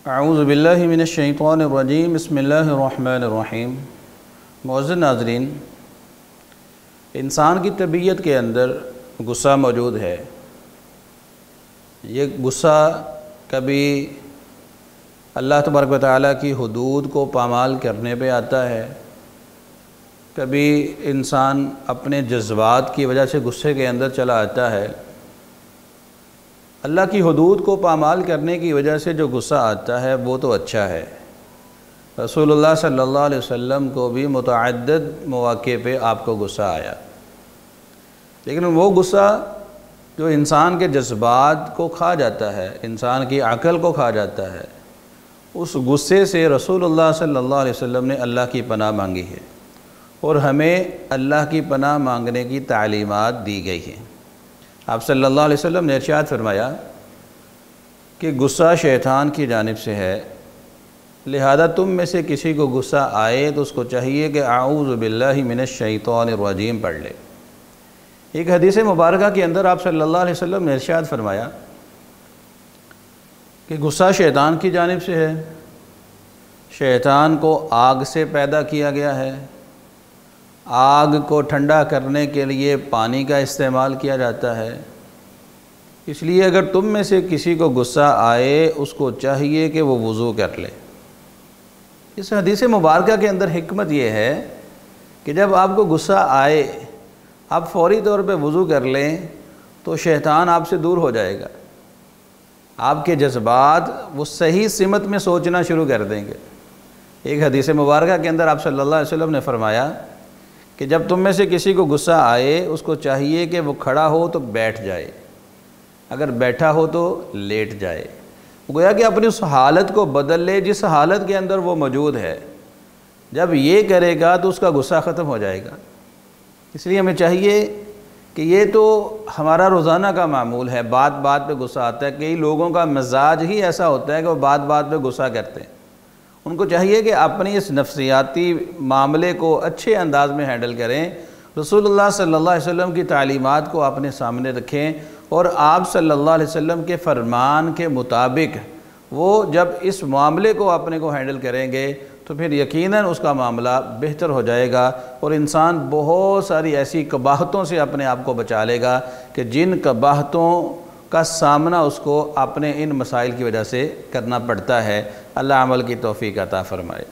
اعوذ باللہ من الشیطان الرجیم بسم اللہ الرحمن الرحیم۔ معزز ناظرین، انسان کی طبیعت کے اندر غصہ موجود ہے۔ یہ غصہ کبھی اللہ تبارک و تعالیٰ کی حدود کو پامال کرنے پہ آتا ہے، کبھی انسان اپنے جذبات کی وجہ سے غصے کے اندر چلا آتا ہے۔ اللہ کی حدود کو پامال کرنے کی وجہ سے جو غصہ آتا ہے وہ تو اچھا ہے۔ رسول اللہ صلی اللہ علیہ وسلم کو بھی متعدد مواقع پہ آپ کو غصہ آیا، لیکن وہ غصہ جو انسان کے جذبات کو کھا جاتا ہے، انسان کی عقل کو کھا جاتا ہے، اس غصے سے رسول اللہ صلی اللہ علیہ وسلم نے اللہ کی پناہ مانگی ہے اور ہمیں اللہ کی پناہ مانگنے کی تعلیمات دی گئی ہیں۔ آپ صلی اللہ علیہ وسلم نے ارشاد فرمایا کہ غصہ شیطان کی جانب سے ہے، لہذا تم میں سے کسی کو غصہ آئے تو اس کو چاہیے کہ اعوذ باللہ من الشیطان الرجیم پڑھ لے۔ ایک حدیث مبارکہ کے اندر آپ صلی اللہ علیہ وسلم نے ارشاد فرمایا کہ غصہ شیطان کی جانب سے ہے، شیطان کو آگ سے پیدا کیا گیا ہے، آگ کو ٹھنڈا کرنے کے لیے پانی کا استعمال کیا جاتا ہے، اس لیے اگر تم میں سے کسی کو غصہ آئے اس کو چاہیے کہ وہ وضو کر لے۔ اس حدیث مبارکہ کے اندر حکمت یہ ہے کہ جب آپ کو غصہ آئے آپ فوری طور پہ وضو کر لیں تو شیطان آپ سے دور ہو جائے گا، آپ کے جذبات وہ صحیح سمت میں سوچنا شروع کر دیں گے۔ ایک حدیث مبارکہ کے اندر آپ صلی اللہ علیہ وسلم نے فرمایا کہ جب تم میں سے کسی کو غصہ آئے اس کو چاہیے کہ وہ کھڑا ہو تو بیٹھ جائے، اگر بیٹھا ہو تو لیٹ جائے، گویا کہ اپنی اس حالت کو بدل لے جس حالت کے اندر وہ موجود ہے۔ جب یہ کرے گا تو اس کا غصہ ختم ہو جائے گا۔ اس لیے ہمیں چاہیے کہ یہ تو ہمارا روزانہ کا معمول ہے، بات بات پہ غصہ آتا ہے۔ کئی لوگوں کا مزاج ہی ایسا ہوتا ہے کہ وہ بات بات پہ غصہ کرتے ہیں۔ ان کو چاہیے کہ اپنی اس نفسیاتی معاملے کو اچھے انداز میں ہینڈل کریں، رسول اللہ صلی اللہ علیہ وسلم کی تعلیمات کو اپنے سامنے رکھیں اور آپ صلی اللہ علیہ وسلم کے فرمان کے مطابق وہ جب اس معاملے کو اپنے کو ہینڈل کریں گے تو پھر یقیناً اس کا معاملہ بہتر ہو جائے گا اور انسان بہت ساری ایسی قباحتوں سے اپنے آپ کو بچا لے گا کہ جن قباحتوں کا سامنا اس کو اپنے ان مسائل کی وجہ سے کرنا پڑتا ہے۔ اللہ عمل کی توفیق عطا فرمائے۔